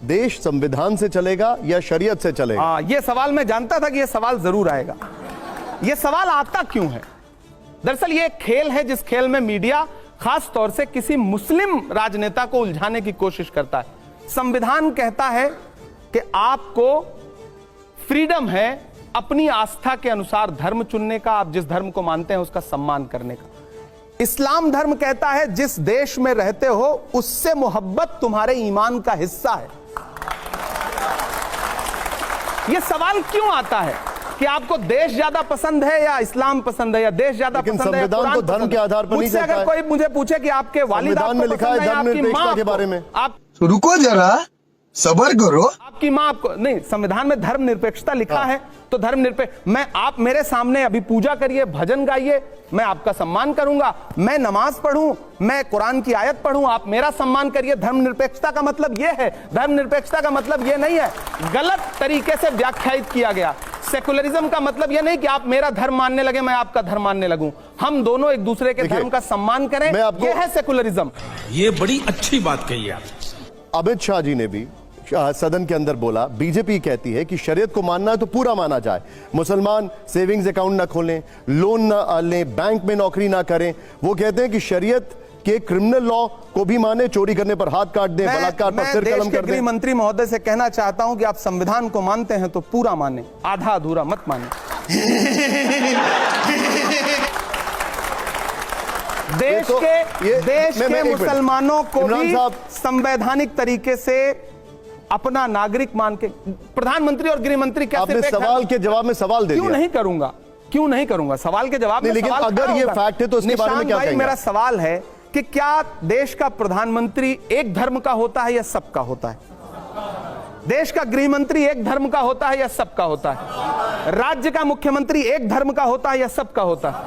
देश संविधान से चलेगा या शरीयत से चलेगा? ये सवाल मैं जानता था कि ये सवाल जरूर आएगा। ये सवाल आता क्यों है? दरअसल ये एक खेल है जिस खेल में मीडिया खास तौर से किसी मुस्लिम राजनेता को उलझाने की कोशिश करता है। संविधान कहता है कि आपको फ्रीडम है अपनी आस्था के अनुसार धर्म चुनने का, आप जिस धर्म को मानते हैं उसका सम्मान करने का। इस्लाम धर्म कहता है जिस देश में रहते हो उससे मोहब्बत तुम्हारे ईमान का हिस्सा है। यह सवाल क्यों आता है कि आपको देश ज्यादा पसंद है या इस्लाम पसंद है, या देश ज्यादा पसंद है या संविधान तो धर्म के आधार पर नहीं चलता है। अगर कोई मुझे पूछे कि आपके वालिद आपको में लिखा है धर्मनिरपेक्षता के बारे में, आप रुको जरा, सबर करो। आपकी मां आपको नहीं, संविधान में धर्मनिरपेक्षता लिखा है तो धर्मनिरपेक्ष मैं, आप मेरे सामने अभी पूजा करिए, भजन गाइए, मैं आपका सम्मान करूंगा। मैं नमाज पढ़ूं, मैं कुरान की आयत पढ़ूं, आप मेरा सम्मान करिए। धर्मनिरपेक्षता का मतलब यह है, धर्मनिरपेक्षता का मतलब यह नहीं है, गलत तरीके से व्याख्यायित किया गया। सेकुलरिज्म का मतलब यह नहीं कि आप मेरा धर्म मानने लगे, मैं आपका धर्म मानने लगूं। हम दोनों एक दूसरे के धर्म का सम्मान करें, यह है सेकुलरिज्म। ये बड़ी अच्छी बात कही आप। अमित शाह जी ने भी सदन के अंदर बोला, बीजेपी कहती है कि शरीयत को मानना है तो पूरा माना जाए, मुसलमान सेविंग्स अकाउंट ना खोलें, लोन ना लें, बैंक में नौकरी ना करें। वो कहते हैं कि शरीयत के क्रिमिनल लॉ को भी माने, चोरी करने पर हाथ काट दें, बलात्कार पर सिर कलम कर दें। गृह मंत्री महोदय से कहना चाहता हूं कि आप संविधान को मानते हैं तो पूरा माने, आधा अधूरा मत माने। देश के मुसलमानों को भी संवैधानिक तरीके से अपना नागरिक मान के प्रधानमंत्री और गृह मंत्री क्या आपने सवाल के जवाब में सवाल दे दिया। क्यों नहीं करूंगा सवाल के जवाब में? लेकिन अगर ये फैक्ट है तो उसके बारे में क्या कहेंगे? मेरा सवाल है कि क्या देश का प्रधानमंत्री एक धर्म का होता है या सबका होता है? देश का गृह मंत्री एक धर्म का होता है या सबका होता है? राज्य का मुख्यमंत्री एक धर्म का होता है या सबका होता है?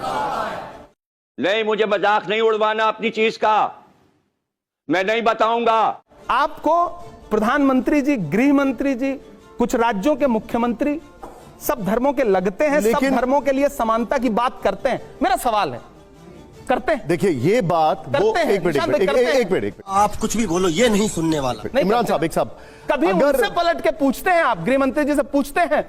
नहीं, मुझे मजाक नहीं उड़वाना अपनी चीज का, मैं नहीं बताऊंगा आपको। प्रधानमंत्री जी, गृह मंत्री जी, कुछ राज्यों के मुख्यमंत्री सब धर्मों के लगते हैं, सब धर्मों के लिए समानता की बात करते हैं। मेरा सवाल है, करते हैं? देखिए ये बात वो एक मिनट आप कुछ भी बोलो, ये नहीं सुनने वाला। इमरान साहब, एक साहब, कभी उनसे पलट के पूछते हैं आप, गृह मंत्री जी से पूछते हैं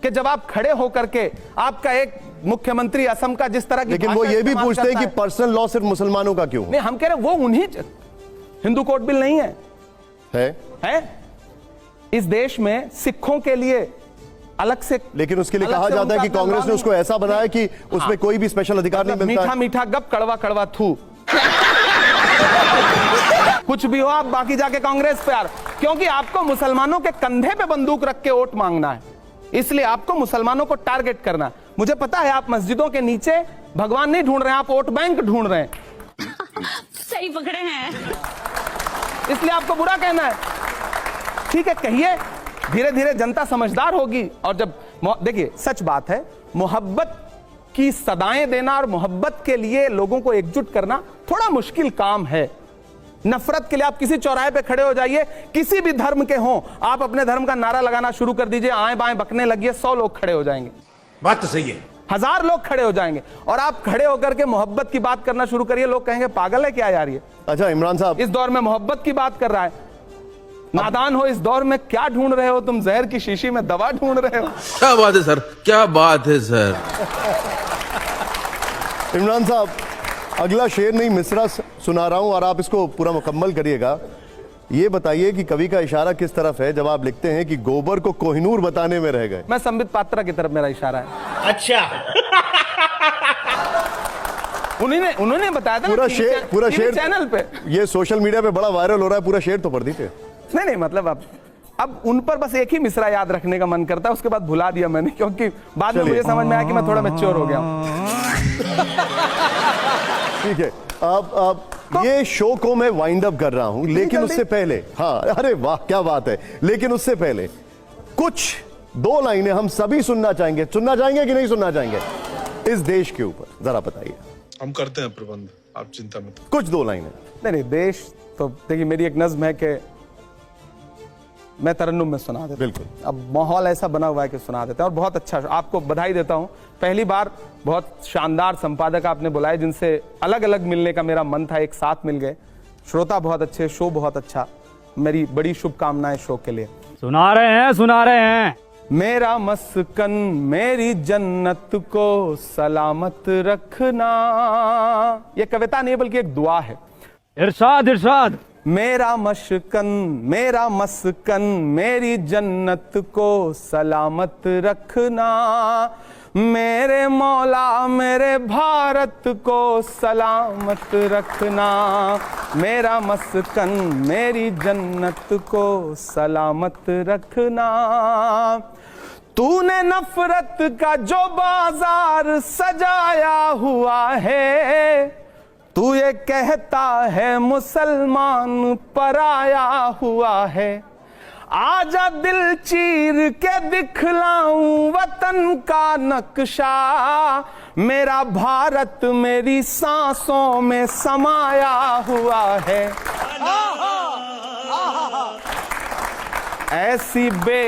कि जब आप खड़े होकर के आपका एक मुख्यमंत्री असम का जिस तरह की, लेकिन वो ये भी पूछते हैं कि पर्सनल लॉ सिर्फ मुसलमानों का क्यों? नहीं, हम कह रहे वो उन्हीं, हिंदू कोड बिल नहीं है। इस देश में सिखों के लिए अलग से, लेकिन उसके लिए कहा जाता है कि कांग्रेस ने उसको ऐसा बनाया कि उसमें कोई भी स्पेशल अधिकार नहीं मिलता। मीठा मीठा गप, कड़वा कड़वा थू। कुछ भी हो आप बाकी जाके कांग्रेस पे यार, क्योंकि आपको मुसलमानों के कंधे पे बंदूक रख के वोट मांगना है, इसलिए आपको मुसलमानों को टारगेट करना है। मुझे पता है आप मस्जिदों के नीचे भगवान नहीं ढूंढ रहे हैं, आप वोट बैंक ढूंढ रहे हैं। सही पकड़े हैं, इसलिए आपको बुरा कहना है। ठीक है, कहिए, धीरे धीरे जनता समझदार होगी। और जब देखिए, सच बात है, मोहब्बत की सदाएं देना और मोहब्बत के लिए लोगों को एकजुट करना थोड़ा मुश्किल काम है। नफरत के लिए आप किसी चौराहे पे खड़े हो जाइए, किसी भी धर्म के हों, आप अपने धर्म का नारा लगाना शुरू कर दीजिए, आए बाएं बकने लगिए, 100 लोग खड़े हो जाएंगे। बात तो सही है, 1000 लोग खड़े हो जाएंगे। और आप खड़े होकर के मोहब्बत की बात करना शुरू करिए, लोग कहेंगे पागल है क्या यार ये। अच्छा इमरान साहब, इस दौर में मोहब्बत की बात कर रहा है, नादान हो, इस दौर में क्या ढूंढ रहे हो तुम? जहर की शीशी में दवा ढूंढ रहे हो। क्या बात है सर, क्या बात है सर। इमरान साहब, अगला शेर नहीं मिसरा सुना रहा हूं और आप इसको पूरा मुकम्मल करिएगा। ये बताइए कि कवि का इशारा किस तरफ है जब आप लिखते हैं कि गोबर को कोहिनूर बताने में रह गए? मैं संबित पात्रा की तरफ मेरा इशारा है। अच्छा। उन्होंने बताया था पूरा शेर चैनल पे, ये सोशल मीडिया पे बड़ा वायरल हो रहा है, पूरा शेर तो पढ़ दीजिए। नहीं मतलब अब उन पर बस एक ही मिसरा याद रखने का मन करता है, उसके बाद भुला दिया मैंने, क्योंकि बाद में मुझे समझ में आया कि मैं थोड़ा मैच्योर हो गया हूं। ठीक है, अब ये शो को मैं वाइंड अप कर रहा हूं, लेकिन उससे पहले, हाँ अरे वाह क्या बात है, लेकिन उससे पहले कुछ 2 लाइनें हम सभी सुनना चाहेंगे कि नहीं सुनना चाहेंगे इस देश के ऊपर, जरा बताइए। हम करते हैं प्रबंध, आप चिंता मत। कुछ 2 लाइनें। नहीं, देश तो देखिए, मेरी एक नज्म है कि मैं तरन्नुम में सुना देता। बिल्कुल, अब माहौल ऐसा बना हुआ है कि सुना देते हैं, और बहुत अच्छा, आपको बधाई देता हूं। पहली बार बहुत शानदार संपादक आपने बुलाए, जिनसे अलग अलग मिलने का मेरा मन था, एक साथ मिल गए। श्रोता बहुत अच्छे, शो बहुत अच्छा, मेरी बड़ी शुभकामनाएं शो के लिए। सुना रहे हैं। मेरा मस्कन मेरी जन्नत को सलामत रखना, यह कविता नहीं बल्कि एक दुआ है। इरशाद। मेरा मस्कन मेरी जन्नत को सलामत रखना, मेरे मौला मेरे भारत को सलामत रखना, मेरा मस्कन मेरी जन्नत को सलामत रखना। तूने नफरत का जो बाजार सजाया हुआ है, तू ये कहता है मुसलमान पराया हुआ है। आजा दिल चीर के दिखलाऊं वतन का नक्शा, मेरा भारत मेरी सांसों में समाया हुआ है। ऐसी बेल